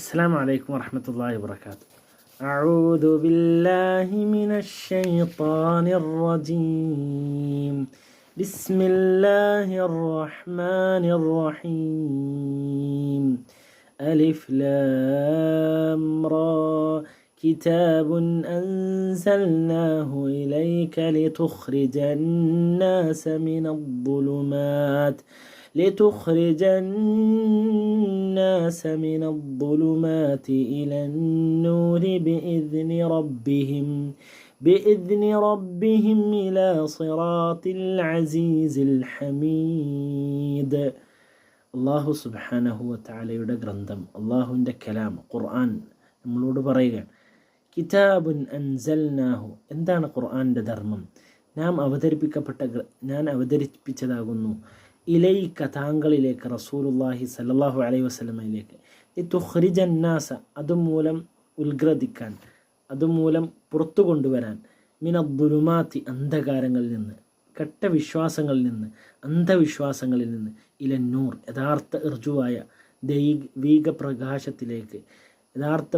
السلام عليكم ورحمة الله وبركاته. أعوذ بالله من الشيطان الرجيم. بسم الله الرحمن الرحيم. ألف لام را كتاب أنزلناه إليك لتخرج الناس من الظلمات إلى النور بإذن ربهم إلى صراط العزيز الحميد. അള്ളാഹു സുബ്ഹാനഹു വതആലയുടെ ഗ്രന്ഥം, അള്ളാഹുവിൻ്റെ കലാം ഖുർആൻ നമ്മളോട് പറയുക, കിതാബുൻ അൻസൽനാഹു. എന്താണ് ഖുർആൻ്റെ ധർമ്മം? ഞാൻ അവതരിപ്പിച്ചതാകുന്നു ഇലൈക, താങ്കളിലേക്ക്, റസൂലുള്ളാഹി സല്ലല്ലാഹു അലൈഹി വസല്ലമയിലേക്ക്, ലിതുഖ്രിജൻ നാസ, അതുമൂലം ഉത്ഗ്രഥിക്കാൻ, അതുമൂലം പുറത്തു കൊണ്ടുവരാൻ, മിനദ്ദുലുമാത്തി, അന്ധകാരങ്ങളിൽ നിന്ന്, കെട്ട വിശ്വാസങ്ങളിൽ നിന്ന്, അന്ധവിശ്വാസങ്ങളിൽ നിന്ന്, ഇലന്നൂർ, യഥാർത്ഥ ഋജുവായ ദൈവിക പ്രകാശത്തിലേക്ക്, യഥാർത്ഥ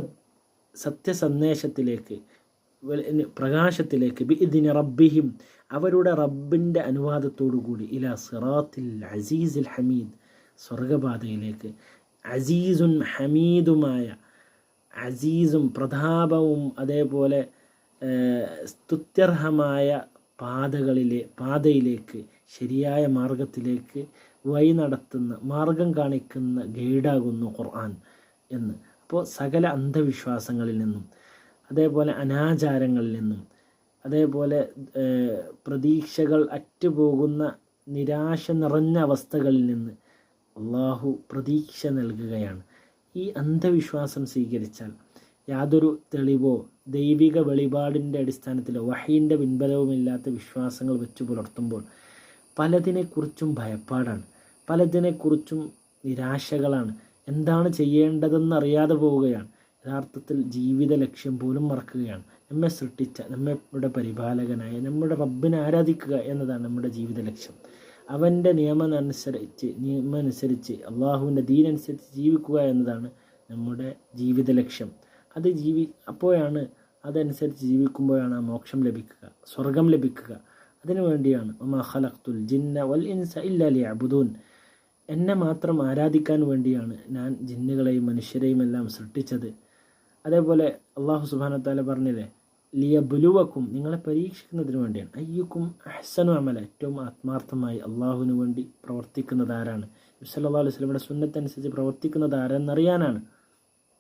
സത്യസന്ദേശത്തിലേക്ക്, പ്രകാശത്തിലേക്ക്, ബിഇദ്നി റബ്ബിഹിം, അവരുടെ റബ്ബിൻ്റെ അനുവാദത്തോടുകൂടി, ഇലാ സിറാത്തിൽ അസീസിൽ ഹമീദ്, സ്വർഗപാതയിലേക്ക്, അസീസുൻ ഹമീദുമായ, അസീസും പ്രതാപവും അതേപോലെ സ്തുത്യർഹമായ പാതയിലേക്ക്, ശരിയായ മാർഗത്തിലേക്ക് വഴി നടത്തുന്ന, മാർഗം കാണിക്കുന്ന ഗൈഡാകുന്നു ഖുർആൻ എന്ന്. അപ്പോൾ സകല അന്ധവിശ്വാസങ്ങളിൽ നിന്നും, അതേപോലെ അനാചാരങ്ങളിൽ നിന്നും, അതേപോലെ പ്രതീക്ഷകൾ അറ്റുപോകുന്ന നിരാശ നിറഞ്ഞ അവസ്ഥകളിൽ നിന്ന് അള്ളാഹു പ്രതീക്ഷ നൽകുകയാണ്. ഈ അന്ധവിശ്വാസം സ്വീകരിച്ചാൽ യാതൊരു തെളിവോ ദൈവിക വെളിപാടിൻ്റെ അടിസ്ഥാനത്തിലോ വഹീൻ്റെ പിൻബലവുമില്ലാത്ത വിശ്വാസങ്ങൾ വെച്ചു പുലർത്തുമ്പോൾ പലതിനെക്കുറിച്ചും ഭയപ്പാടാണ്, പലതിനെക്കുറിച്ചും നിരാശകളാണ്, എന്താണ് ചെയ്യേണ്ടതെന്നറിയാതെ പോവുകയാണ്. യഥാർത്ഥത്തിൽ ജീവിത ലക്ഷ്യം പോലും മറക്കുകയാണ്. നമ്മെ സൃഷ്ടിച്ച, നമ്മുടെ പരിപാലകനായ നമ്മുടെ റബ്ബിനെ ആരാധിക്കുക എന്നതാണ് നമ്മുടെ ജീവിത ലക്ഷ്യം. അവൻ്റെ നിയമമനുസരിച്ച് അള്ളാഹുവിൻ്റെ ദീനനുസരിച്ച് ജീവിക്കുക എന്നതാണ് നമ്മുടെ ജീവിത ലക്ഷ്യം. അപ്പോഴാണ്, അതനുസരിച്ച് ജീവിക്കുമ്പോഴാണ് ആ മോക്ഷം ലഭിക്കുക, സ്വർഗം ലഭിക്കുക. അതിനു വേണ്ടിയാണ് വമാ ഖലഖ്തുൽ ജിന്ന വൽ ഇൻസ ഇല്ലാ ലിയഅ്ബുദൂൻ, എന്നെ മാത്രം ആരാധിക്കാൻ വേണ്ടിയാണ് ഞാൻ ജിന്നുകളെയും മനുഷ്യരെയും എല്ലാം സൃഷ്ടിച്ചത്. അതേപോലെ അള്ളാഹു സുബ്ഹാനഹു വതആല പറഞ്ഞില്ലേ, ലിയബ്ലുവക്കും, നിങ്ങളെ പരീക്ഷിക്കുന്നതിന് വേണ്ടിയാണ്. അയ്യുക്കും അഹ്സനു അമല, ഏറ്റവും ആത്മാർത്ഥമായി അള്ളാഹുവിന് വേണ്ടി പ്രവർത്തിക്കുന്നത് ആരാണ്, നബി സല്ലല്ലാഹു അലൈഹി വസല്ലമയുടെ സുന്നത്തനുസരിച്ച് പ്രവർത്തിക്കുന്നത് ആരെന്നറിയാനാണ്.